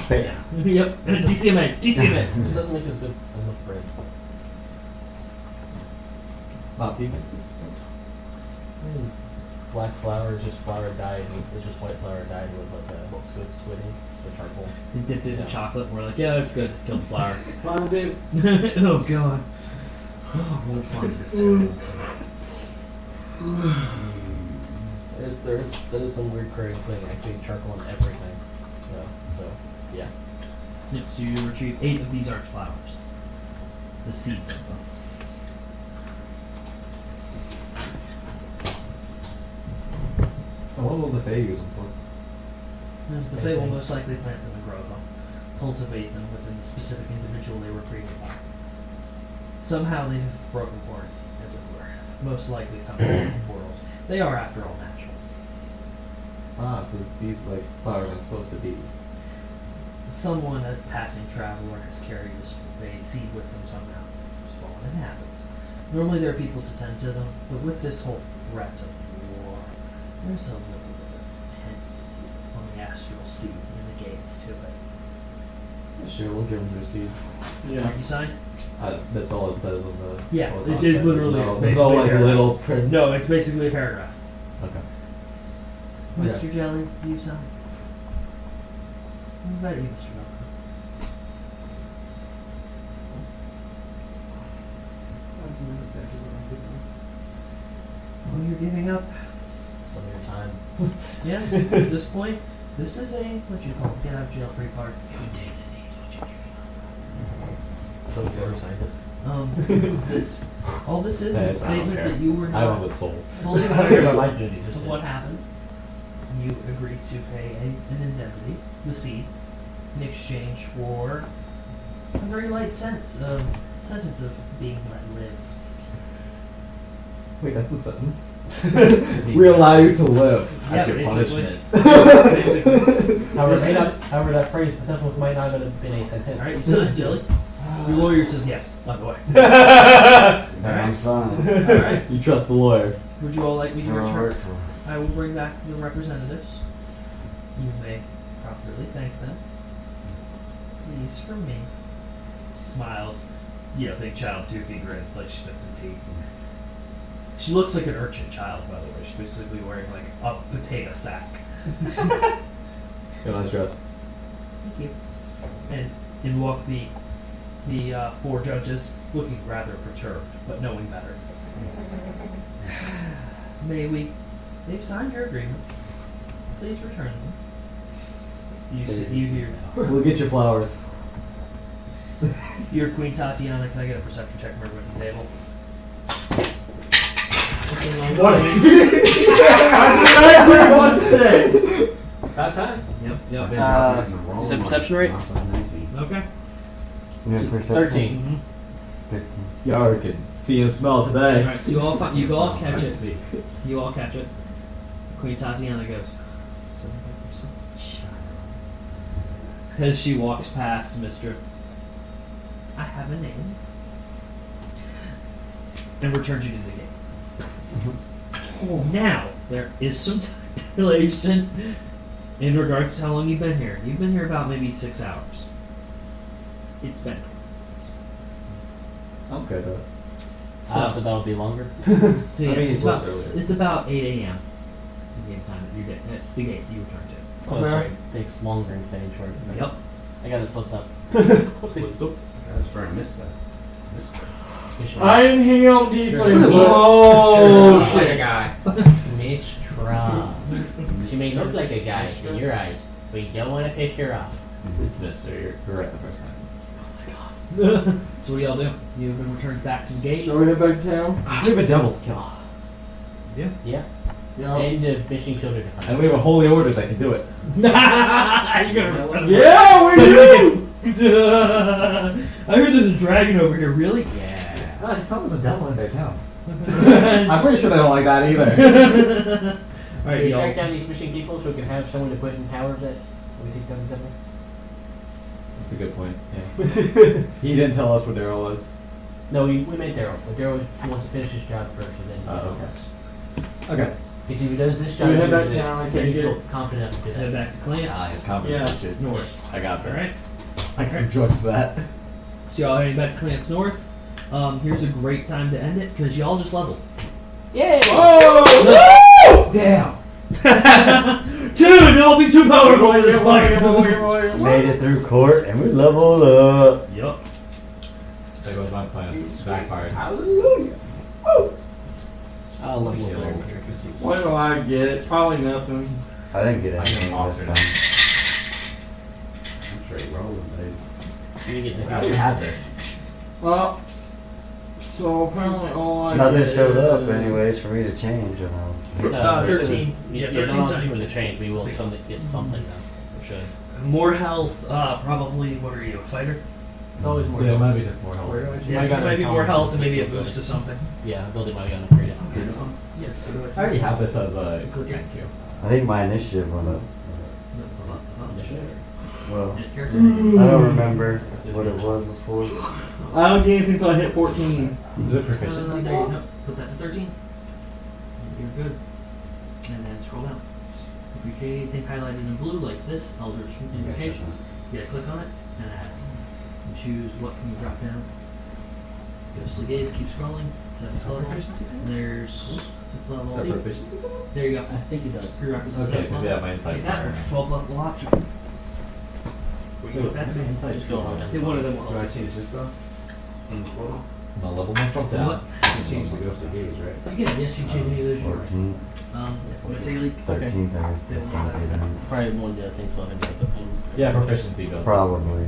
Bam. Yep. DCMA. DCMA. This doesn't make us good enough bread. Not people. Black flower is just flower dyed. It's just white flower dyed with like a squidding, the charcoal. They dipped it in chocolate and we're like, yeah, it's good. Killed the flower. Fine, dude. Oh, God. Oh, really fun this time. That is some weird creative thing. Actually, charcoal and everything. So yeah. Yep, so you retrieve 8 of these archflowers. The seeds of them. And what will the Fae use them for? As the Fae will most likely plant them and grow them, cultivate them within the specific individual they were created by. Somehow they have broken quarantine, as it were. Most likely coming from portals. They are, after all, natural. Ah, so these like flowers are supposed to be. Someone, a passing traveler, has carried a seed with them somehow. Just well, it happens. Normally there are people to tend to them, but with this whole threat of war, there's a little bit of intensity on the astral sea and the gates to it. Sure, we'll give him the receipts. Yeah. You signed? That's all it says on the. Yeah, on it the contract. literally No, is it's all basically like a little print. No, it's basically a paragraph. Okay. Mr. Jelly, you sign. What about you, Mr. Malcolm? Well, you're giving up. Some of your time. Yes, at this point, this is a, what you call, get out of jail free card. So you ever signed it? This, all this is a I don't statement care. that you were I went not with soul. fully I care about aware my duty. Just of what happened. You agreed to pay an indemnity, the seeds, in exchange for a very light sentence of being let live. Wait, that's a sentence. We allow you to live. Yeah, That's your basically. punishment. Basically. However, that phrase itself might not have been a sentence. Alright, you signed, Jelly. Your lawyer says yes, by the way. I'm signed. Alright, You trust the lawyer. would you all like me to So return? hurtful. I will bring back the representatives. You may properly thank them. These for me. Smiles. You know, big child toothy grins like she's missing teeth. She looks like an urchin child, by the way. She's basically wearing like a potato sack. Go nice dress. Thank you. And in walk the four judges, looking rather perturbed, but knowing better. They've signed your agreement. Please return them. You hear We'll get you flowers. You're Queen Tatiana. Can I get a perception check from everyone at the table? About time. Yep. I've been Uh, dropping the roll is that on perception rate? off of 19. Okay. Yeah, perception. 13. 15. Y'all can see and smell today. Alright, so you all catch it. You all catch it. Queen Tatiana goes, 75% child. As she walks past Mr. I have a name. And returns you to the gate. Now, there is some dilation in regards to how long you've been here. You've been here about maybe 6 hours. It's been. I'm good though. So that'll be longer. So I yes, mean, it's it's about earlier. it's about 8 a.m. The game time at the gate you return to. Oh, sorry. Takes longer in Fade Short. Yep. I got it flipped up. I was trying to miss that. I inhaled deeply. Oh, Oh, shit. guy. Mistral. She may look like a guy in your eyes, but you don't want to piss her off. It's Mister. You're right the first time. So what do y'all do? You've been returned back to the gate. Shall we head back to town? We have a devil kill. Yeah. Yeah. And fishing children to And find. we have a holy order that can do it. You're gonna reset Yeah, we do! I heard there's a dragon over here. Really? Yeah. No, it's telling us a devil in their town. I'm pretty sure they don't like that either. All right, We y'all. track down these missing people so we can have someone to put in towers that we take down the devil. That's a good point. Yeah. He didn't tell us what Daryl was. No, we meant Daryl. But Daryl wants to finish his job first and then Oh, okay. Okay. Because if he does this Do job, we head he back does it, down? I then can't you get feel confident enough to do Head that. back to Clance. I have confidence Yeah. issues. North. I got this. All right. I got some drugs for that. So y'all heading back to Clance North. Here's a great time to end it because y'all just leveled. Yay! Oh! Damn. Dude, don't be too powerful in this fight. Made it through court and we leveled up. Yup. There goes my plan. Backfired. Hallelujah. I'll level Yeah. there. What do I get? Probably nothing. I didn't get I got anything monster this now. time. I'm straight rolling, baby. You get We the already had this. Well, so apparently all I Nothing get showed up is- anyways for me to change. You know. 13. Yeah, Yeah, 13 no, something. from the change. We will get something now. We should. More health. Probably. What are you, a fighter? It's always more. Yeah, it health. might be just more help. Yeah, I got maybe a more ton. health and maybe a boost to something. Yeah, building might be on upgrade. Yes. I already have this as a thank you. I think my initiative went up. Initiative. Well, Character. I don't remember what it was before. I don't get anything until I hit 14. Is it proficiency? No, put that to 13. You're good. And then scroll down. If you see anything highlighted in blue like this, Eldritch Invocations, you gotta click on it and add. And choose what can you drop down. Ghostly Gaze, keep scrolling. 7th level. There's 5th level. proficiency? There you go. I think it does. Prerequisites. Okay, 7th because level. yeah, my insight's Take that, higher. there's 12th level option. What you got that? Insight Still on. Did one of them will Do I help. change this stuff? In the portal? No, level myself down. What? You change the ghostly gaze, right? You can, yes, you can change any of those you like. 14th, I'm gonna take a leak. 13th, I guess, just don't get it. Probably one of the other things we'll have to do, but Yeah, proficiency built. Probably.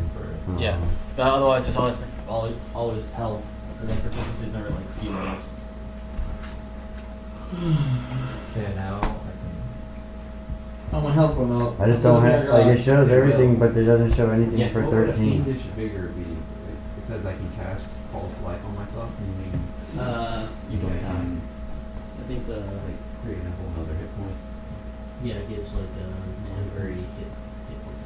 Yeah. But otherwise, there's always health, and then proficiency is never like a few minutes. Say it now. I can... I'm gonna help him out. I just don't have, like, it shows everything, but it doesn't show anything Yeah. for What would a 13. fiendish vigor be? It says I can cast false life on myself. You don't have. I think the Like creating a whole other hit point. yeah it gives like temporary hit point.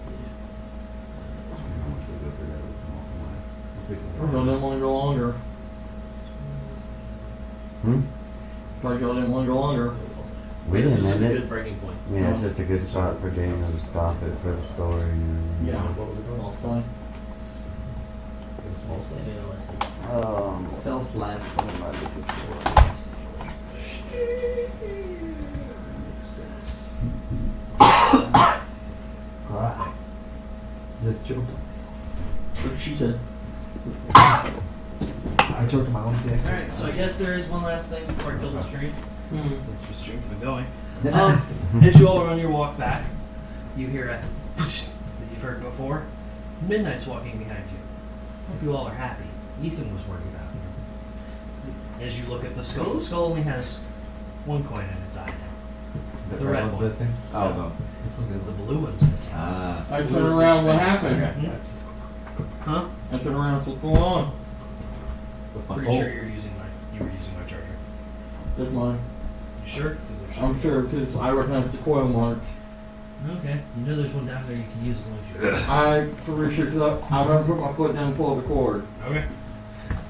I don't want to go through that with them all the way. I'll fix it. Or didn't want to go longer. Hmm? Like I didn't want to go longer. We This didn't is just end a it. good breaking point. Yeah, it's just a good spot for Daniel to stop it for the story. And Yeah. What was it called? False life. It was false life. Maybe I'll listen. Fell slash. What am I looking for? Just choked. What she said. I choked my own dick. Alright, so I guess there is one last thing before I kill the stream. Hmm. Since the stream's been going. As you all are on your walk back, you hear a that you've heard before. Midnight's walking behind you. Hope you all are happy. Ethan was worried about you. As you look at the skull only has one coin in its eye now. The red one's one. missing? Oh, no. The blue one's missing. Ah. I turn around. What happened? Hmm? Huh? I turn around. What's going on? With my Pretty soul. sure you were using my charger. There's mine. You sure? 'Cause there I'm sure because I recognize the coil mark. Okay. You know there's one down there you can use as long as you I'm pretty sure because I'm gonna put my foot down and pull the cord. Okay.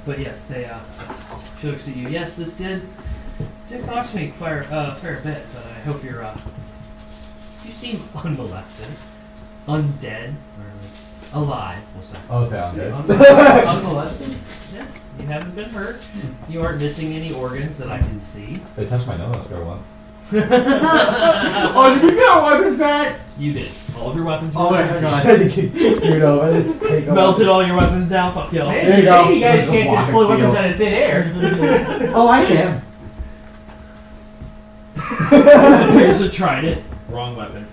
But yes, she looks at you. Yes, this did cost me a fair bit, but I hope you seem unmolested, undead, or at least alive, we'll say. Oh, sound good. Unmolested? Yes, you haven't been hurt. You aren't missing any organs that I can see. They touched my nose girl once. Oh, did we get our weapons back? You did. All of your weapons were Oh my there. god. Screwed over. Just take over. Melted all your weapons down, fuck y'all. There you go. You guys can't Walk just pull and weapons steal. out of thin air. Oh, I can. Appears a trident. Wrong weapon.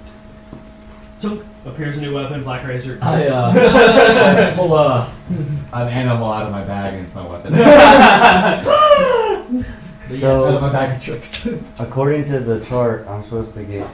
Tunk. Appears a new weapon. Black razor. I pull an animal out of my bag and it's my weapon. So- Out of my bag of tricks. According to the chart, I'm supposed to get